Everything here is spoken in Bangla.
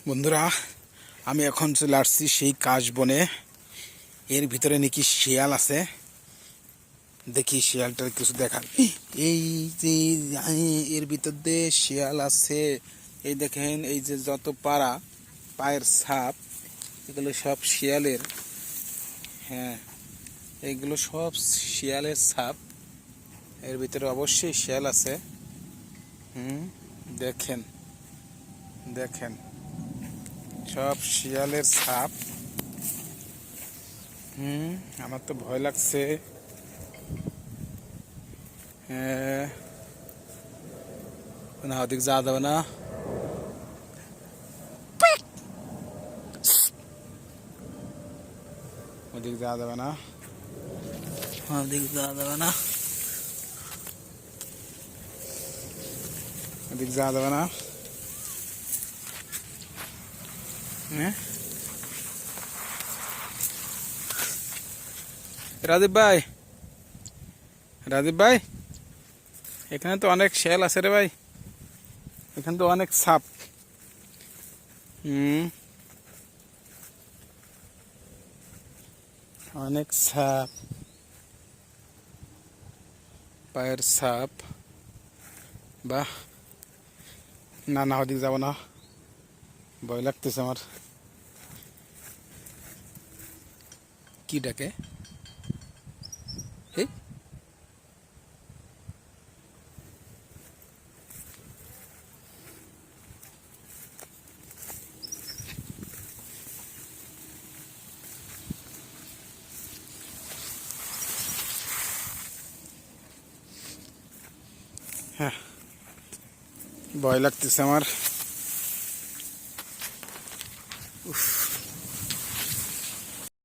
বন্ধুরা, আমি এখন চলে আসছি সেই কাশবনে। এর ভিতরে নাকি শিয়াল আছে। দেখি শিয়ালটার কিছু দেখার। এই যে এর ভিতর দিয়ে শিয়াল আছে। এই দেখেন, এই যে যত পায়ের ছাপ, এগুলো সব শিয়ালের। হ্যাঁ, এগুলো সব শিয়ালের ছাপ। এর ভিতরে অবশ্যই শিয়াল আছে। দেখেন দেখেন, সব শিয়ালের ছাপ। আমার তো ভয় লাগছে। না, ওদিক যাওয়া যাবে না। ওদিক যাওয়া যাবে না। ওদিক যাওয়া যাবে না। ওদিক যাওয়া যাবে না। রাজীব ভাই, রাজীব ভাই, এখানে তো অনেক শিয়াল আছে রে ভাই। এখানে তো অনেক সাপ। অনেক সাপ, পায়ের সাপ। বাহ, না না, ওদিক যাবো না, ভয় লাগতেছে আমার। কি ডাকে? এই হ্যাঁ, ভয় লাগতেছে আমার। উফ।